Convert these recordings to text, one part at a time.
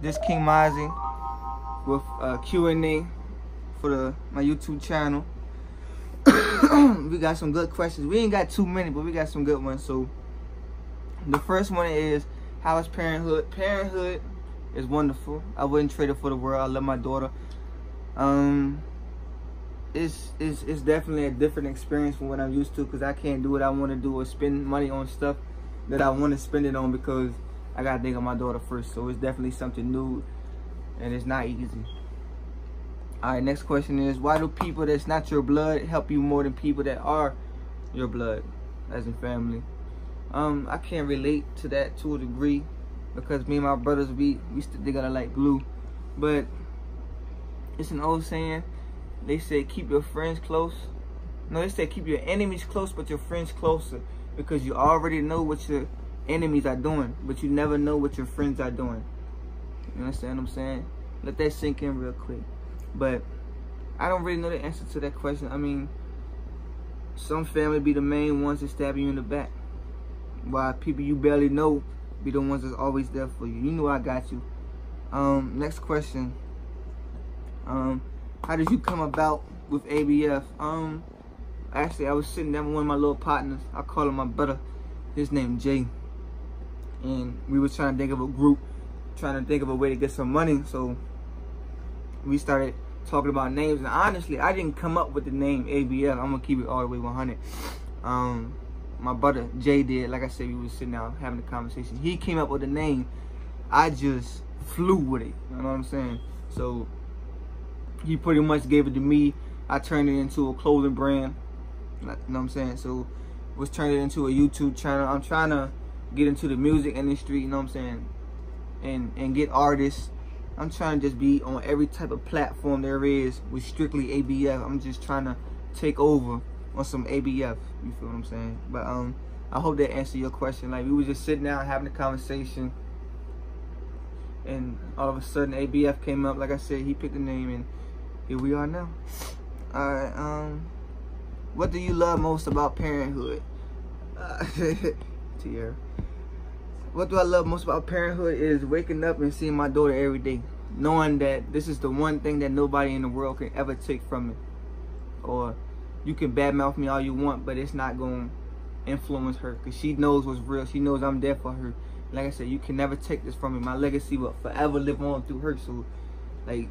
This King Mozzie with Q&A for my YouTube channel. We got some good questions. We ain't got too many, but we got some good ones. So the first one is, how is parenthood? Parenthood is wonderful. I wouldn't trade it for the world. I love my daughter. It's definitely a different experience from what I'm used to, because I can't do what I want to do or spend money on stuff that I want to spend it on, because I gotta think of my daughter first. So it's definitely something new, and it's not easy. All right, next question is, why do people that's not your blood help you more than people that are your blood, as in family? I can't relate to that to a degree, because me and my brothers, we stick together like glue. But it's an old saying. They say keep your friends close. No, they say keep your enemies close, but your friends closer, because you already know what your enemies are doing, but you never know what your friends are doing. You understand what I'm saying? Let that sink in real quick. But I don't really know the answer to that question. I mean, some family be the main ones that stab you in the back, while people you barely know be the ones that's always there for you. You know I got you. Next question. How did you come about with ABF? Actually, I was sitting down with one of my little partners. I call him my brother. His name Jay. And we was trying to think of a group, trying to think of a way to get some money. So we started talking about names. And honestly, I didn't come up with the name ABF. I'm gonna keep it all the way 100. My brother Jay did. Like I said, we was sitting down having a conversation. He came up with the name. I just flew with it. You know what I'm saying? So he pretty much gave it to me. I turned it into a clothing brand. You know what I'm saying? So was turned it into a YouTube channel. I'm trying to get into the music industry, you know what I'm saying, and get artists. I'm trying to just be on every type of platform there is with strictly ABF. I'm just trying to take over on some ABF, you feel what I'm saying? But I hope that answered your question. Like, we were just sitting down having a conversation, and all of a sudden ABF came up. Like I said, he picked the name, and here we are now. All right, what do you love most about parenthood? Tear. What do I love most about parenthood is waking up and seeing my daughter every day, knowing that this is the one thing that nobody in the world can ever take from me. Or you can badmouth me all you want, but it's not going to influence her, because she knows what's real. She knows I'm there for her. Like I said, you can never take this from me. My legacy will forever live on through her. So like,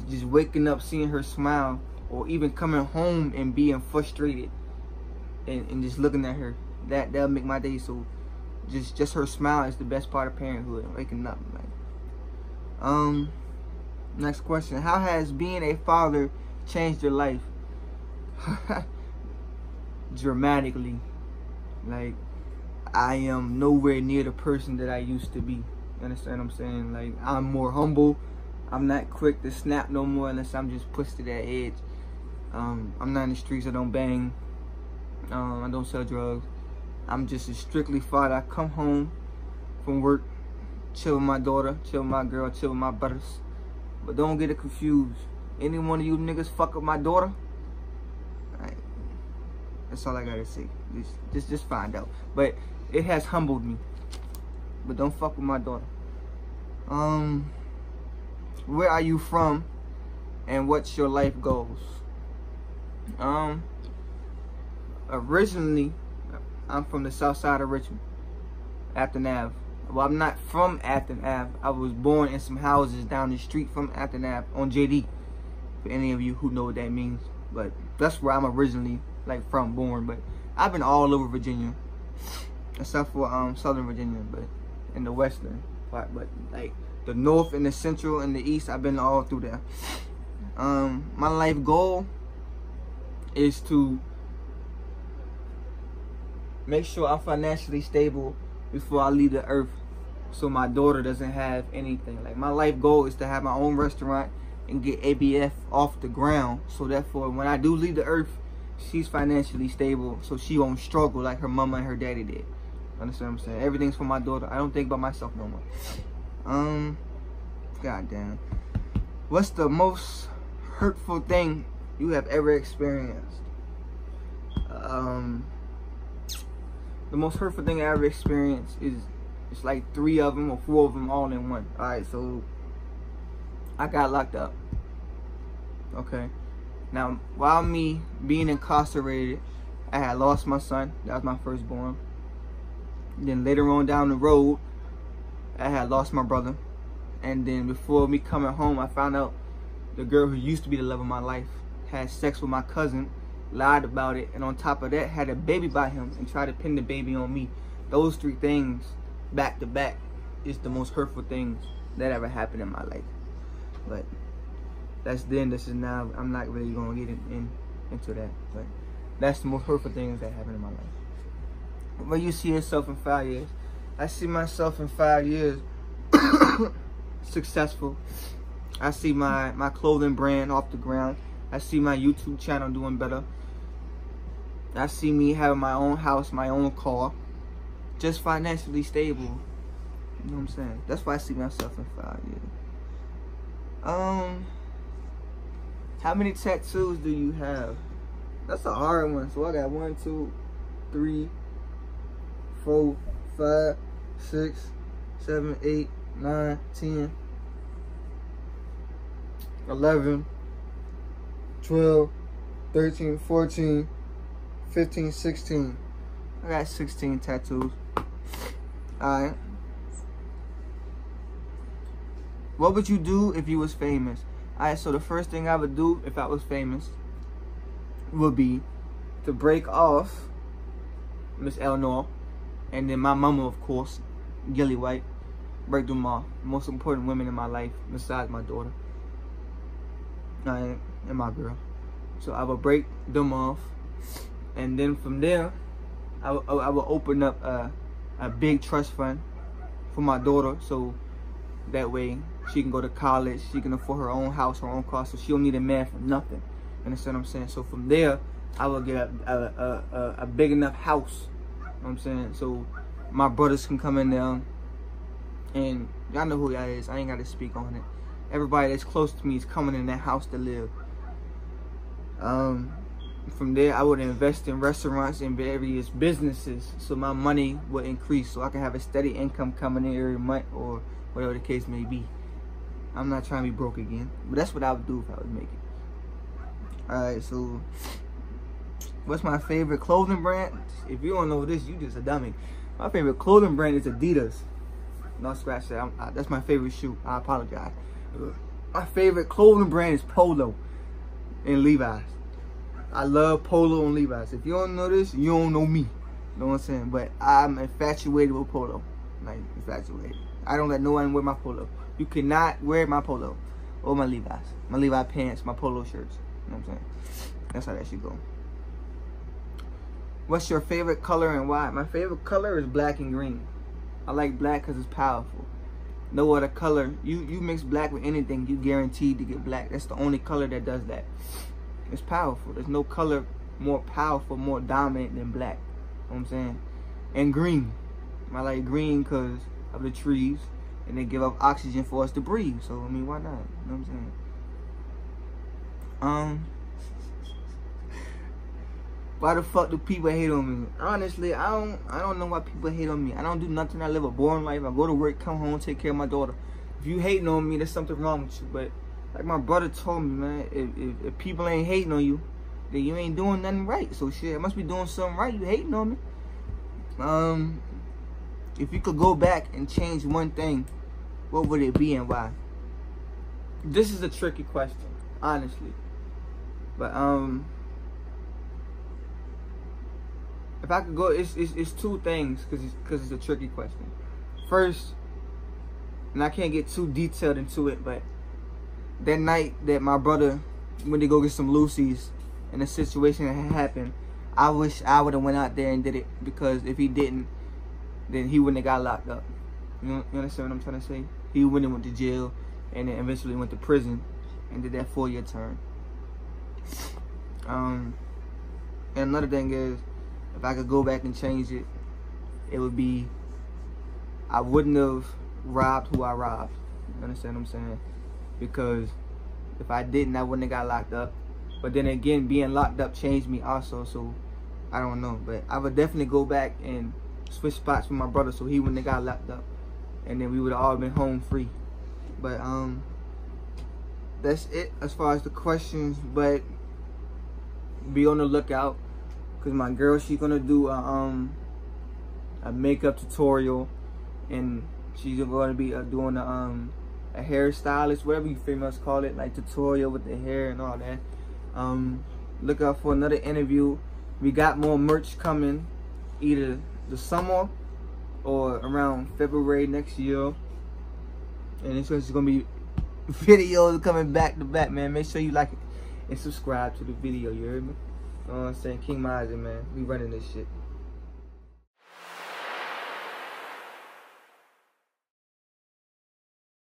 just waking up, seeing her smile, or even coming home and being frustrated and just looking at her, that'll make my day. So just her smile is the best part of parenthood. Waking up, like. Next question. How has being a father changed your life? Dramatically. Like, I am nowhere near the person that I used to be. You understand what I'm saying? Like, I'm more humble. I'm not quick to snap no more unless I'm just pushed to that edge. I'm not in the streets. I don't bang. I don't sell drugs. I'm just a strictly father. I come home from work, chill with my daughter, chill with my girl, chill with my brothers. But don't get it confused. Any one of you niggas fuck with my daughter, right, that's all I gotta say. Just find out. But it has humbled me. But don't fuck with my daughter. Where are you from, and what's your life goals? Originally, I'm from the south side of Richmond, Afton Ave. Well, I'm not from Afton Ave. I was born in some houses down the street from Afton Ave on JD, for any of you who know what that means. But that's where I'm originally, like, from, born. But I've been all over Virginia, except for Southern Virginia, but in the western part. But like the north and the central and the east, I've been all through there. My life goal is to make sure I'm financially stable before I leave the earth, so my daughter doesn't have anything. Like, my life goal is to have my own restaurant and get ABF off the ground, so therefore when I do leave the earth, she's financially stable, so she won't struggle like her mama and her daddy did. Understand what I'm saying? Everything's for my daughter. I don't think about myself no more. Goddamn. What's the most hurtful thing you have ever experienced? the most hurtful thing I ever experienced is, it's like 3 of them or 4 of them all in one. Alright, so I got locked up. Okay. Now, while me being incarcerated, I had lost my son. That was my firstborn. Then later on down the road, I had lost my brother. And then before me coming home, I found out the girl who used to be the love of my life had sex with my cousin, lied about it, and on top of that, had a baby by him and tried to pin the baby on me. Those 3 things back to back is the most hurtful things that ever happened in my life. But that's then, this is now. I'm not really going to get into that. But that's the most hurtful things that happened in my life. Where you see yourself in 5 years? I see myself in 5 years successful. I see my clothing brand off the ground. I see my YouTube channel doing better. I see me having my own house, my own car, just financially stable. You know what I'm saying? That's why I see myself in 5 years. How many tattoos do you have? That's a hard one. So I got 1, 2, 3, 4, 5, 6, 7, 8, 9, 10, 11, 12, 13, 14, 15, 16. I got 16 tattoos. Alright. What would you do if you was famous? Alright, so the first thing I would do if I was famous would be to break off Miss Eleanor, and then my mama, of course, Gilly White. Break them off. Most important women in my life besides my daughter. And my girl. So I would break them off, and then from there I would open up a big trust fund for my daughter, so that way she can go to college, she can afford her own house, her own car, so she don't need a man for nothing. You understand what I'm saying? So from there I would get a big enough house. You know what I'm saying? So my brothers can come in there, and y'all know who y'all is. I ain't got to speak on it. Everybody that's close to me is coming in that house to live. From there, I would invest in restaurants and various businesses, so my money would increase, so I can have a steady income coming in every month, or whatever the case may be. I'm not trying to be broke again, but that's what I would do if I was making. Alright, so what's my favorite clothing brand? If you don't know this, you just a dummy. My favorite clothing brand is Adidas. No, scratch that. That's my favorite shoe. I apologize. My favorite clothing brand is Polo and Levi's. I love Polo and Levi's. If you don't know this, you don't know me. You know what I'm saying? But I'm infatuated with Polo. Like, infatuated. I don't let no one wear my Polo. You cannot wear my Polo or my Levi's. My Levi pants, my Polo shirts. You know what I'm saying? That's how that should go. What's your favorite color and why? My favorite color is black and green. I like black because it's powerful. No other color. You mix black with anything, you guaranteed to get black. That's the only color that does that. It's powerful. There's no color more powerful, more dominant than black. You know what I'm saying? And green. I like green because of the trees, and they give off oxygen for us to breathe. So I mean, why not? You know what I'm saying? Why the fuck do people hate on me? Honestly, I don't know why people hate on me. I don't do nothing. I live a boring life. I go to work, come home, take care of my daughter. If you hating on me, there's something wrong with you. But like my brother told me, man, if people ain't hating on you, then you ain't doing nothing right. So shit, I must be doing something right. You hating on me. If you could go back and change one thing, what would it be and why? This is a tricky question, honestly. But if I could go, it's 2 things, because it's a tricky question. First, and I can't get too detailed into it, but that night that my brother went to go get some Lucy's and the situation that had happened, I wish I would have went out there and did it, because if he didn't, then he wouldn't have got locked up. You understand what I'm trying to say? He wouldn't have went to jail and then eventually went to prison and did that 4-year term. And another thing is, if I could go back and change it, it would be, I wouldn't have robbed who I robbed. You understand what I'm saying? Because if I didn't, I wouldn't have got locked up. But then again, being locked up changed me also, so I don't know. But I would definitely go back and switch spots with my brother, so he wouldn't have got locked up, and then we would have all been home free. But that's it as far as the questions. But be on the lookout, cause my girl, she's gonna do a makeup tutorial, and she's gonna be doing a hairstylist, whatever you females call it, like tutorial with the hair and all that. Look out for another interview. We got more merch coming, either the summer or around February next year, and it's just gonna be videos coming back to back, man. Make sure you like it and subscribe to the video, you heard me? You know what I'm saying? King Miser, man, we running this shit.